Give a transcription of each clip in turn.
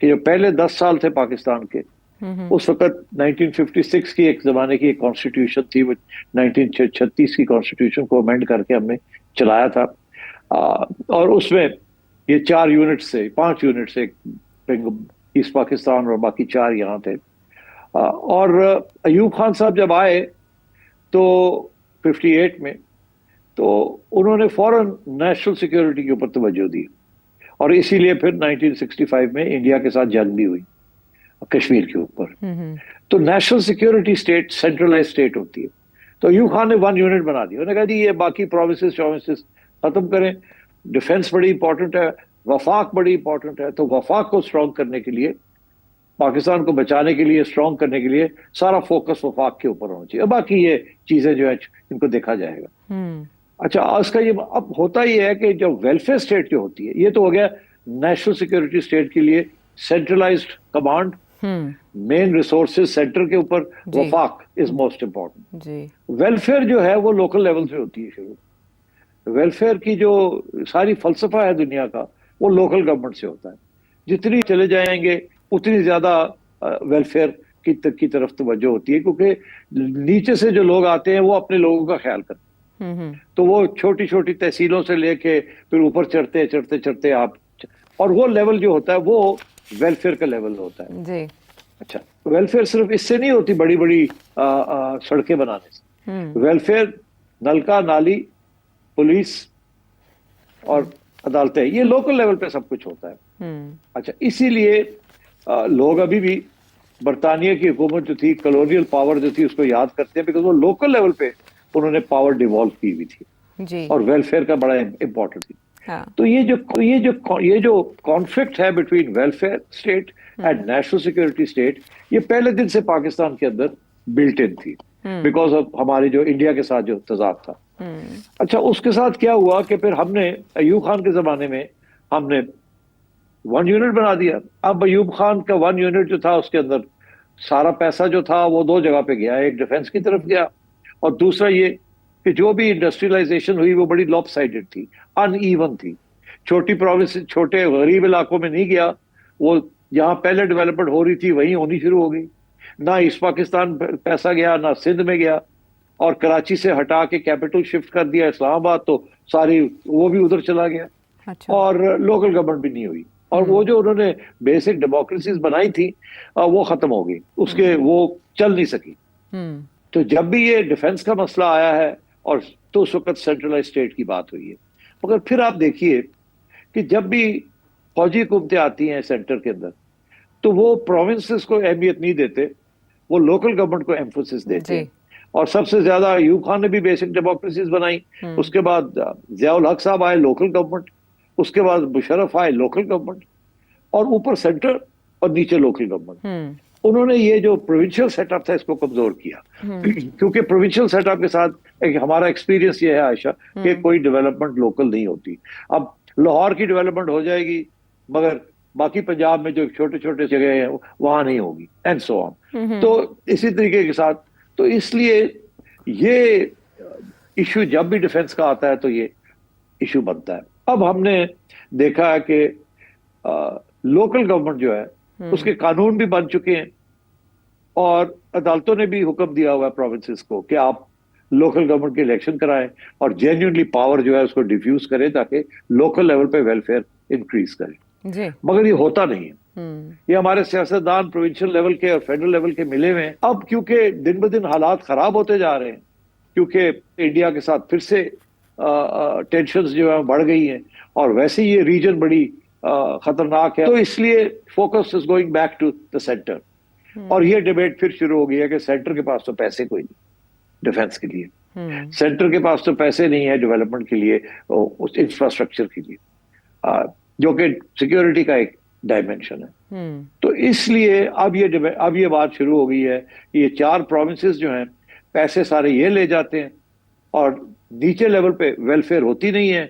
کہ جو پہلے 10 سال تھے پاکستان کے، اس وقت 1956 کی ایک زمانے کی ایک کانسٹیٹیوشن تھی، وہ 1936 کی کانسٹیٹیوشن کو امینڈ کر کے ہم نے چلایا تھا، اور اس میں یہ 4 یونٹ سے 5 یونٹ سے ایسٹ پاکستان اور باقی 4 یہاں تھے، اور ایوب خان صاحب جب آئے تو 58 میں، تو انہوں نے فوراً نیشنل سیکیورٹی کے اوپر توجہ دی، اور اسی لیے پھر 1965 میں انڈیا کے ساتھ جنگ بھی ہوئی کشمیر کے اوپر۔ تو national security state centralize state ہوتی ہے، تو ایوب خان نے 1 یونٹ بنا دیا، انہوں نے کہا جی یہ باقی پروونسز ختم کریں، ڈیفنس بڑی امپورٹنٹ ہے، وفاق بڑی امپورٹنٹ ہے، تو وفاق کو اسٹرانگ کرنے کے لیے، پاکستان کو بچانے کے لیے، اسٹرانگ کرنے کے لیے سارا فوکس وفاق کے اوپر ہونا چاہیے، باقی یہ چیزیں جو ہے ان کو دیکھا جائے گا۔ اچھا، اس کا یہ اب ہوتا یہ ہے کہ جو ویلفیئر اسٹیٹ جو ہوتی ہے، یہ تو ہو گیا نیشنل سیکورٹی اسٹیٹ کے لیے سینٹرلائزڈ کمانڈ، مین ریسورسز سینٹر کے اوپر، وفاق از موسٹ امپورٹنٹ۔ ویلفیئر جو ہے وہ لوکل لیول سے ہوتی ہے شروع، ویلفیئر کی جو ساری فلسفہ ہے دنیا کا وہ لوکل گورنمنٹ سے ہوتا ہے، جتنی چلے جائیں گے اتنی زیادہ ویلفیئر کی طرف توجہ ہوتی ہے، کیونکہ نیچے سے جو لوگ آتے ہیں وہ اپنے لوگوں کا خیال کرتے ہیں، تو وہ چھوٹی چھوٹی تحصیلوں سے لے کے پھر اوپر چڑھتے آپ، اور وہ لیول جو ہوتا ہے وہ ویلفیئر کا لیول ہوتا ہے جی۔ اچھا، ویلفیئر صرف اس سے نہیں ہوتی بڑی بڑی سڑکیں بنانے سے، ویلفیئر نلکا نالی، پولیس اور عدالتیں، یہ لوکل لیول پہ سب کچھ ہوتا ہے۔ اچھا، اسی لیے لوگ ابھی بھی برطانیہ کی حکومت جو تھی، کلونیل پاور جو تھی، اس کو یاد کرتے ہیں، بیکاز وہ لوکل لیول پہ انہوں نے پاور ڈیوالو کی ہوئی تھی اور ویلفیئر کا بڑا امپورٹنٹ تھی۔ تو یہ جو کانفلکٹ ہے between welfare state and national security state, یہ پہلے دن سے پاکستان کے اندر بلٹ ان تھی، بیکاز آف ہماری جو انڈیا کے ساتھ جو تضاد تھا۔ اچھا، اس کے ساتھ کیا ہوا کہ پھر ہم نے ایوب خان کے زمانے میں ہم نے 1 یونٹ بنا دیا۔ اب ایوب خان کا 1 یونٹ جو تھا، اس کے اندر سارا پیسہ جو تھا وہ 2 جگہ پہ گیا، ایک ڈیفنس کی طرف گیا، اور دوسرا یہ کہ جو بھی انڈسٹریلائزیشن ہوئی وہ بڑی لاپ سائڈڈ تھی، ان ایون تھی، چھوٹی پروونس، چھوٹے غریب علاقوں میں نہیں گیا، وہ جہاں پہلے ڈیولپمنٹ ہو رہی تھی وہیں ہونی شروع ہو گئی، نہ ایسٹ پاکستان پیسہ گیا، نہ سندھ میں گیا، اور کراچی سے ہٹا کے کیپٹل شفٹ کر دیا اسلام آباد، تو ساری وہ بھی ادھر چلا گیا، اور لوکل گورنمنٹ بھی نہیں ہوئی، اور وہ جو انہوں نے بیسک ڈیموکریسیز بنائی تھی وہ ختم ہو گئی، اس کے وہ چل نہیں سکی۔ تو جب بھی یہ ڈیفنس کا مسئلہ آیا ہے، اور تو اس وقت سینٹرلائز اسٹیٹ کی بات ہوئی ہے، مگر پھر آپ دیکھیے کہ جب بھی فوجی حکومتیں آتی ہیں سینٹر کے اندر، تو وہ پروونسز کو اہمیت نہیں دیتے، وہ لوکل گورنمنٹ کو ایمفوسس دیتے ہیں، اور سب سے زیادہ ایوب خان نے بھی بیسک ڈیموکریسیز بنائی، اس کے بعد ضیاء الحق صاحب آئے، لوکل گورنمنٹ، اس کے بعد مشرف آئے، لوکل گورنمنٹ، اور اوپر سینٹر اور نیچے لوکل گورنمنٹ۔ انہوں نے یہ جو پروونشل سیٹ اپ تھا اس کو کمزور کیا، کیونکہ پروونشل سیٹ اپ کے ساتھ ہمارا ایکسپیرینس یہ ہے عائشہ کہ کوئی ڈیولپمنٹ لوکل نہیں ہوتی۔ اب لاہور کی ڈیولپمنٹ ہو جائے گی مگر باقی پنجاب میں جو چھوٹے چھوٹے جگہ ہیں وہاں نہیں ہوگی، اینڈ سو آن۔ تو اسی طریقے کے ساتھ، تو اس لیے یہ ایشو جب بھی ڈیفنس کا آتا ہے تو یہ ایشو بنتا ہے۔ اب ہم نے دیکھا ہے کہ لوکل گورنمنٹ جو ہے اس کے قانون بھی بن چکے ہیں، اور عدالتوں نے بھی حکم دیا ہوا ہے پروونسز کو کہ آپ لوکل گورنمنٹ کے الیکشن کرائیں اور جینیونلی پاور جو ہے اس کو ڈیفیوز کریں تاکہ لوکل لیول پہ ویلفیئر انکریز کریں، مگر یہ ہوتا نہیں ہے۔ یہ ہمارے سیاستدان پروونشل لیول کے اور فیڈرل لیول کے ملے ہوئے ہیں۔ اب کیونکہ دن بدن حالات خراب ہوتے جا رہے ہیں، کیونکہ انڈیا کے ساتھ پھر سے ٹینشنز جو ہیں بڑھ گئی ہیں، اور ویسے یہ ریجن بڑی خطرناک ہے، تو اس لیے focus is going back to the centre, اور یہ ڈیبیٹ پھر شروع ہو گئی ہے کہ سینٹر کے پاس تو پیسے کوئی نہیں ڈیفنس کے لیے، سینٹر کے پاس تو پیسے نہیں ہے ڈیولپمنٹ کے لیے، اس انفراسٹرکچر کے لیے، جو کہ سیکیورٹی کا ایک ڈائمینشن ہے۔ تو اس لیے اب یہ بات شروع ہو گئی ہے کہ یہ 4 پروونسز جو ہیں پیسے سارے یہ لے جاتے ہیں، اور نیچے لیول پہ ویلفیئر ہوتی نہیں ہے،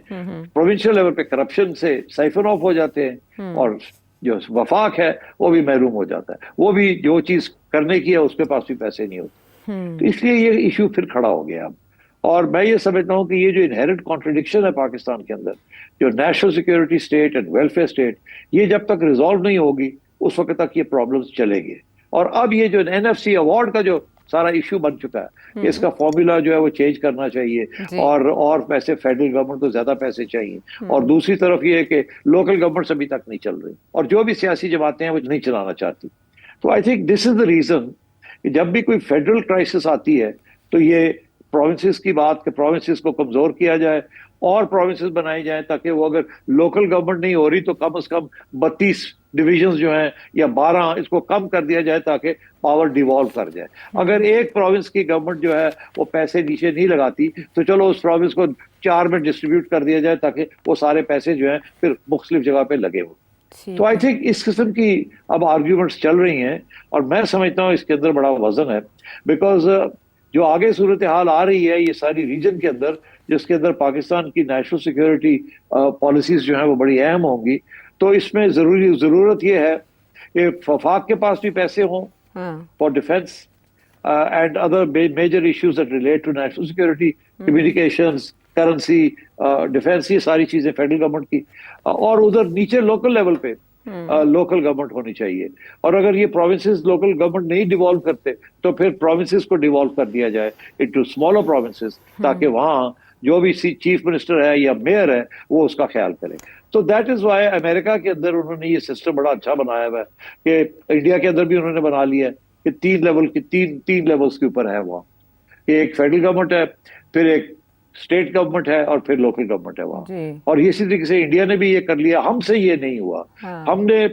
پروونشل لیول پہ کرپشن سے سائفن آف ہو جاتے ہیں، اور جو وفاق ہے وہ بھی محروم ہو جاتا ہے، وہ بھی جو چیز کرنے کی ہے اس کے پاس بھی پیسے نہیں ہوتے۔ تو اس لیے یہ ایشو پھر کھڑا ہو گیا اب، اور میں یہ سمجھتا ہوں کہ یہ جو انہیرنٹ کانٹرڈکشن ہے پاکستان کے اندر، جو national security state and welfare state, یہ جب تک ریزالو نہیں ہوگی اس وقت تک یہ پرابلمس چلیں گے. اور اب یہ جو NFC ایوارڈ کا جو سارا ایشو بن چکا ہے, اس کا فارمولا جو ہے وہ چینج کرنا چاہیے, اور پیسے فیڈرل گورنمنٹ کو زیادہ پیسے چاہیے, اور دوسری طرف یہ ہے کہ لوکل گورنمنٹ ابھی تک نہیں چل رہی, اور جو بھی سیاسی جماعتیں ہیں وہ نہیں چلانا چاہتی. تو I think this is the reason کہ جب بھی کوئی فیڈرل کرائسس آتی ہے تو یہ پروونسز کی بات کہ پروونسز کو کمزور کیا جائے اور پروونسز بنائی جائیں, تاکہ وہ اگر لوکل گورنمنٹ نہیں ہو رہی تو کم از کم 32 ڈویژنز جو ہیں یا 12 اس کو کم کر دیا جائے تاکہ پاور ڈیوالو کر جائے. اگر ایک پروونس کی گورنمنٹ جو ہے وہ پیسے نیچے نہیں لگاتی تو چلو اس پروونس کو 4 میں ڈسٹریبیوٹ کر دیا جائے تاکہ وہ سارے پیسے جو ہیں پھر مختلف جگہ پہ لگے ہوں. تو آئی تھنک اس قسم کی اب آرگیومنٹس چل رہی ہیں, اور میں سمجھتا ہوں اس کے اندر بڑا وزن ہے, بیکاز جو آگے صورتحال آ رہی ہے یہ ساری ریجن کے اندر, جس کے اندر پاکستان کی نیشنل سیکیورٹی پالیسیز جو ہیں وہ بڑی اہم ہوں گی, تو اس میں ضرورت یہ ہے کہ وفاق کے پاس بھی پیسے ہوں for defence and other major issues that relate to national security, communications, currency, defence, یہ ساری چیزیں فیڈرل گورنمنٹ کی, اور ادھر نیچے لوکل لیول پہ لوکل گورنمنٹ ہونی چاہیے. اور اگر یہ پروونسز لوکل گورنمنٹ نہیں ڈیوالو کرتے تو پھر پروونسز کو ڈیوالو کر دیا جائے انٹو اسمالر پروونسز, تاکہ وہاں جو بھی چیف منسٹر ہے یا میئر ہے وہ اس کا خیال کرے. تو دیٹ از وائی امریکہ کے اندر انہوں نے یہ سسٹم بڑا اچھا بنایا ہوا ہے, کہ انڈیا کے اندر بھی انہوں نے بنا لیا ہے کہ 3 لیول کی تین لیولز کے اوپر ہے وہاں, کہ ایک فیڈرل گورنمنٹ ہے, پھر ایک اسٹیٹ گورنمنٹ ہے, اور پھر لوکل گورنمنٹ ہے وہاں. اور اسی طریقے سے انڈیا نے بھی یہ کر لیا, ہم سے یہ نہیں ہوا. ہم نے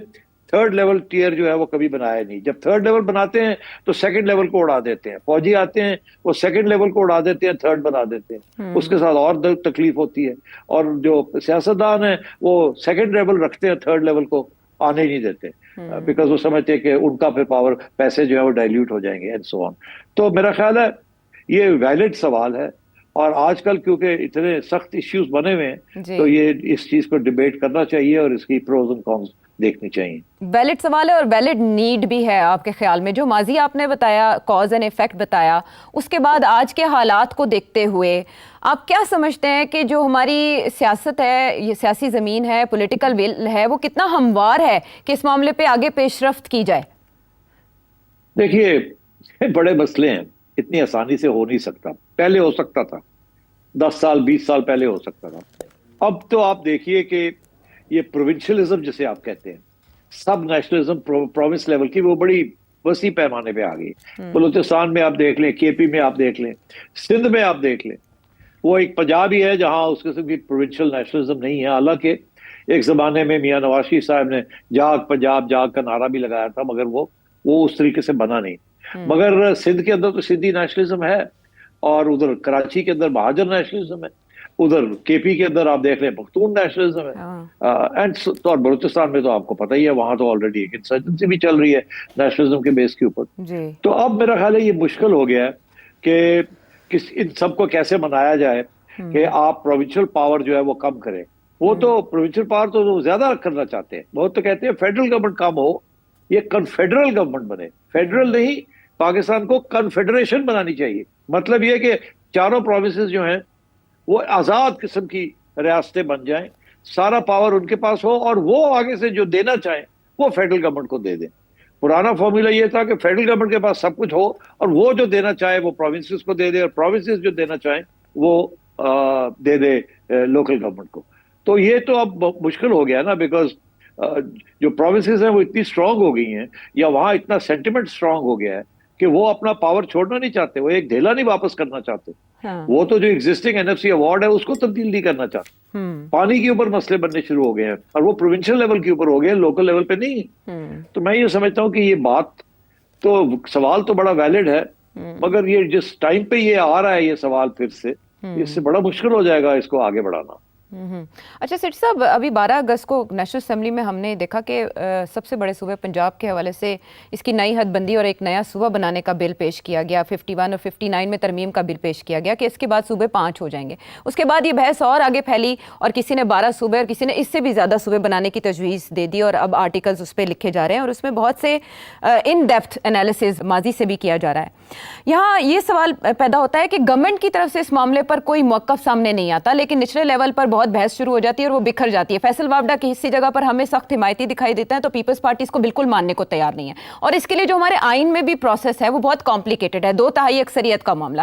3rd لیول ٹیئر جو ہے وہ کبھی بنایا نہیں. جب 3rd لیول بناتے ہیں تو 2nd لیول کو اڑا دیتے ہیں, فوجی آتے ہیں وہ 2nd لیول کو اڑا دیتے ہیں, 3rd بنا دیتے ہیں, اس کے ساتھ اور تکلیف ہوتی ہے. اور جو سیاستدان ہیں وہ 2nd لیول رکھتے ہیں, 3rd لیول کو آنے نہیں دیتے, بیکاز وہ سمجھتے ہیں کہ ان کا پھر پاور پیسے جو ہے وہ ڈائلیوٹ ہو جائیں گے اینڈ سو آن. تو میرا خیال ہے یہ ویلڈ سوال ہے, اور آج کل کیونکہ اتنے سخت ایشوز بنے ہوئے ہیں تو یہ اس چیز کو ڈیبیٹ کرنا چاہیے اور اس کی پروز اینڈ کونز دیکھنی چاہیے. ویلڈ سوال ہے اور ویلڈ نیڈ بھی ہے آپ کے خیال میں. جو ماضی آپ نے بتایا, کاز اینڈ ایفیکٹ بتایا, اس کے بعد آج کے حالات کو دیکھتے ہوئے آپ کیا سمجھتے ہیں کہ جو ہماری سیاست ہے, یہ سیاسی زمین ہے, پولیٹیکل ول ہے, وہ کتنا ہموار ہے کہ اس معاملے پہ آگے پیش رفت کی جائے؟ دیکھیے بڑے مسئلے ہیں, اتنی آسانی سے ہو نہیں سکتا. پہلے ہو سکتا تھا, 10 سال 20 سال پہلے ہو سکتا تھا. اب تو آپ دیکھیے کہ یہ پروونشلزم جسے آپ کہتے ہیں, سب نیشنلزم پروونس لیول کی, وہ بڑی وسیع پیمانے پہ آ گئی. بلوچستان میں آپ دیکھ لیں, KP میں آپ دیکھ لیں, سندھ میں آپ دیکھ لیں, وہ ایک پنجاب ہی ہے جہاں اس قسم کی پروونشل نیشنلزم نہیں ہے. حالانکہ ایک زمانے میں میاں نواز شریف صاحب نے جاگ پنجاب جاگ کا نعرہ بھی لگایا تھا, مگر وہ اس طریقے سے بنا نہیں. مگر سندھ کے اندر تو سندھی نیشنلزم ہے, اور ادھر کراچی کے اندر مہاجر نیشنلزم ہے, ادھر KP کے اندر آپ دیکھ لیں پختون نیشنلزم ہے, اور بلوچستان میں تو آپ کو پتہ ہی ہے وہاں تو آلریڈی ایک انسرجنسی بھی چل رہی ہے نیشنلزم کے بیس کے اوپر. تو اب میرا خیال ہے یہ مشکل ہو گیا ہے کہ ان سب کو کیسے منایا جائے کہ آپ پروونشل پاور جو ہے وہ کم کریں. وہ تو پروونشل پاور تو زیادہ کرنا چاہتے ہیں, بہت تو کہتے ہیں فیڈرل گورنمنٹ کم ہو, یہ کنفیڈرل گورنمنٹ بنے. فیڈرل نہیں, پاکستان کو کنفیڈریشن بنانی چاہیے. مطلب یہ کہ چاروں پروونسز جو ہیں وہ آزاد قسم کی ریاستیں بن جائیں, سارا پاور ان کے پاس ہو, اور وہ آگے سے جو دینا چاہیں وہ فیڈرل گورنمنٹ کو دے دیں. پرانا فارمولا یہ تھا کہ فیڈرل گورنمنٹ کے پاس سب کچھ ہو, اور وہ جو دینا چاہے وہ پروونسز کو دے دے, اور پروونسز جو دینا چاہیں وہ دے دے لوکل گورنمنٹ کو. تو یہ تو اب مشکل ہو گیا نا, بیکاز جو پروونسز ہیں وہ اتنی اسٹرانگ ہو گئی ہیں, یا وہاں اتنا سینٹیمنٹ اسٹرانگ ہو گیا ہے کہ وہ اپنا پاور چھوڑنا نہیں چاہتے, وہ ایک ڈھیلا نہیں واپس کرنا چاہتے. وہ تو جو ایگزسٹنگ NFC ایوارڈ ہے اس کو تبدیل نہیں کرنا چاہتے. پانی کے اوپر مسئلے بننے شروع ہو گئے ہیں, اور وہ پروونشل لیول کے اوپر ہو گئے ہیں, لوکل لیول پہ نہیں. تو میں یہ سمجھتا ہوں کہ یہ بات تو سوال تو بڑا ویلڈ ہے, مگر یہ جس ٹائم پہ یہ آ رہا ہے یہ سوال پھر سے, اس سے بڑا مشکل ہو جائے گا اس کو آگے بڑھانا. اچھا سیٹھی صاحب, ابھی 12 اگست کو نیشنل اسمبلی میں ہم نے دیکھا کہ سب سے بڑے صوبے پنجاب کے حوالے سے اس کی نئی حد بندی اور ایک نیا صوبہ بنانے کا بل پیش کیا گیا. 51 اور 59 میں ترمیم کا بل پیش کیا گیا کہ اس کے بعد صوبے 5 ہو جائیں گے. اس کے بعد یہ بحث اور آگے پھیلی, اور کسی نے 12 صوبے اور کسی نے اس سے بھی زیادہ صوبے بنانے کی تجویز دے دی, اور اب آرٹیکلز اس پہ لکھے جا رہے ہیں, اور اس میں بہت سے ان ڈیپتھ انالیسز ماضی سے بھی کیا جا رہا ہے. یہاں یہ سوال پیدا ہوتا ہے کہ گورنمنٹ کی طرف سے اس معاملے پر کوئی موقف سامنے نہیں آتا, لیکن نچلے لیول پر بہت بحث شروع ہو جاتی ہے اور وہ بکھر جاتی ہے. فیصل وابڈا کی اسی جگہ پر ہمیں سخت حمایتی دکھائی دیتا ہے تو پیپلز پارٹی اس کو بالکل ماننے کو تیار نہیں ہے, اور اس کے لیے جو ہمارے آئین میں بھی پروسیس ہے وہ بہت کمپلیکیٹڈ ہے, 2/3 اکثریت کا معاملہ.